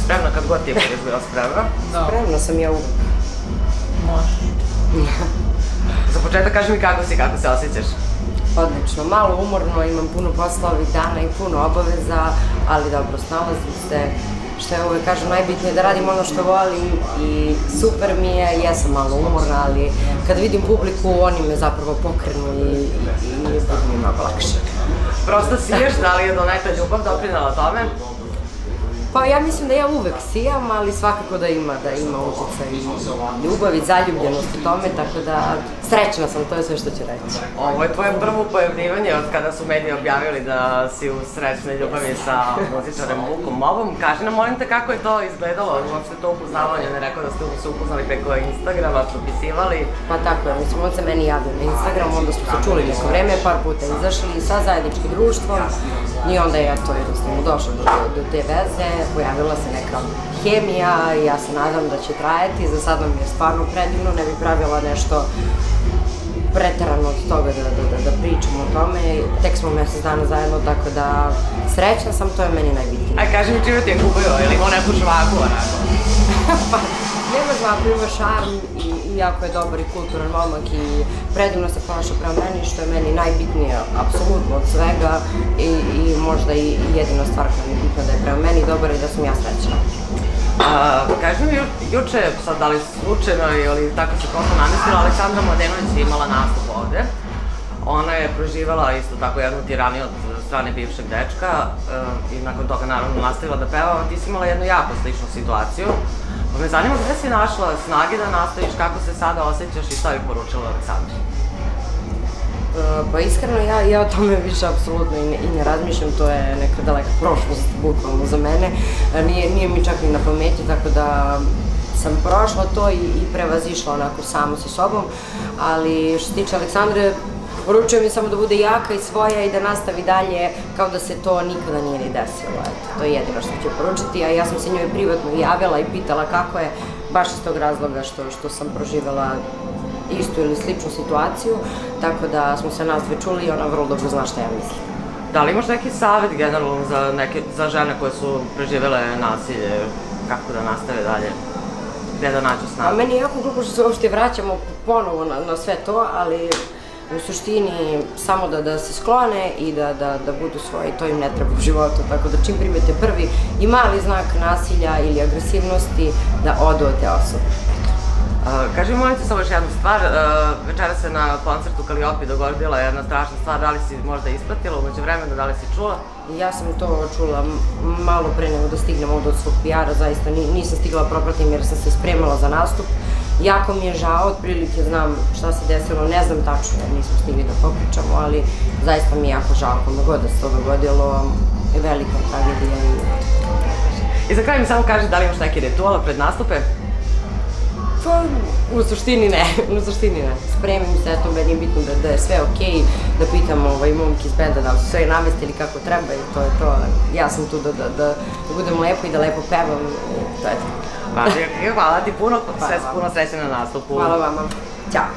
spremna kad god ti budeš bila spremna. Spremna sam ja uvek. Može. Za početak kaži mi kako si, kako se osjećaš? Odlično, malo umorno, imam puno posla ovih dana i puno obaveza, ali dobro, snalazim se. Što je uvek kažem, najbitnije je da radim ono što volim i super mi je, jesam malo umorna, ali kad vidim publiku, oni me zapravo pokrenu i bude mi mnogo lakše. Prosto siješ, da li je donekle ljubav doprinala tome? Pa ja mislim da ja uvek sijam, ali svakako da ima utjecaj i ljubav i zaljubljenost u tome, tako da srećna sam, to je sve što ću reći. Ovo je tvoje prvo pojavljivanje od kada su mediji objavili da si u srećnoj ljubavi sa muzičarem Vukom Mobom. Kaži nam, molim te, kako je to izgledalo, uopšte to upoznavanje, ne rekao da ste se upoznali preko Instagrama, propisivali? Pa tako je, mislim, on se meni javio na Instagram, onda smo se čuli neko vreme, par puta izašli sa zajedničkim društvom i onda je to jednostavno došlo do te veze, pojavila se neka hemija i ja se nadam da će trajati, za sad nam je stvarno predivno, ne bih pravila nešto preterano od toga da pričamo o tome, tek smo mesec dana zajedno, tako da srećna sam, to je meni najbitnije. Aj, kaži mi čime ti je kupio, ili imao neku žvaku onako? Pa, nema žvaku, ima šarm i jako je dobar i kulturan momak i predivno se ponaša prema meni, što je meni najbitnije, apsolutno od svega i možda i jedina stvar koja mi je bitna da je prema meni dobar i da sam ja srećna. Kaži mi, juče, sad da li slučajno ili tako se prosto namestila, Aleksandra Mladenović je imala nastup ovde. Ona je proživala isto tako jednu tiraniju od strane bivšeg dečka i nakon toga naravno nastavila da peva. Ti si imala jednu jako sličnu situaciju. Pa me zanima gde si našla snage da nastaviš, kako se sada osjećaš i šta bih poručila Aleksandri? Pa iskreno, ja o tome više apsolutno i ne razmišljam, to je neka daleka prošlost, bukvalno za mene. Nije mi čak ni na pameti, tako da sam prošla to i prevazišla onako samo sa sobom, ali što se tiče Aleksandre, poručujem mi samo da bude jaka i svoja i da nastavi dalje kao da se to nikada nije ni desilo. To je jedino što ću poručiti, a ja sam se njoj privatno javila i pitala kako je, baš iz tog razloga što sam proživela istu ili sličnu situaciju, tako da smo se nas dve čuli i ona vrlo dobro zna šta ja mislim. Da li imaš neki savjet generalno za žene koje su preživele nasilje, kako da nastave dalje, gde da nađu snagu? Meni je jako glupo što se uopšte vraćamo ponovo na sve to, ali u suštini samo da se sklone i da budu svoji, to im ne treba u životu, tako da čim primete prvi i mali znak nasilja ili agresivnosti, da odu od te osobe. Kaži mi, molim te samo još jednu stvar, večera se na koncertu Kaliopi dogodila jedna strašna stvar, da li si možda ispratila umeđu vremena, da li si čula? Ja sam to čula malo pre nego da stignem ovde od svog PR-a, zaista nisam stigla da propratim jer sam se spremala za nastup. Jako mi je žao, otprilike znam šta se desilo, ne znam tačno jer nismo stigli da popričamo, ali zaista mi je jako žao kome god da se to dogodilo, je velika tragedija. I za kraj mi samo kaži da li imaš neki ritual pred nastupe? Pa, u suštini ne, Spremim se, eto, meni je bitno da je sve okej, da pitam momke iz benda da li su sve namestili kako treba i to je to. Ja sam tu da budem lepo i da lepo pevam i to je to. Hvala ti puno, sve puno sreće na nastupu. Hvala vama, ćao.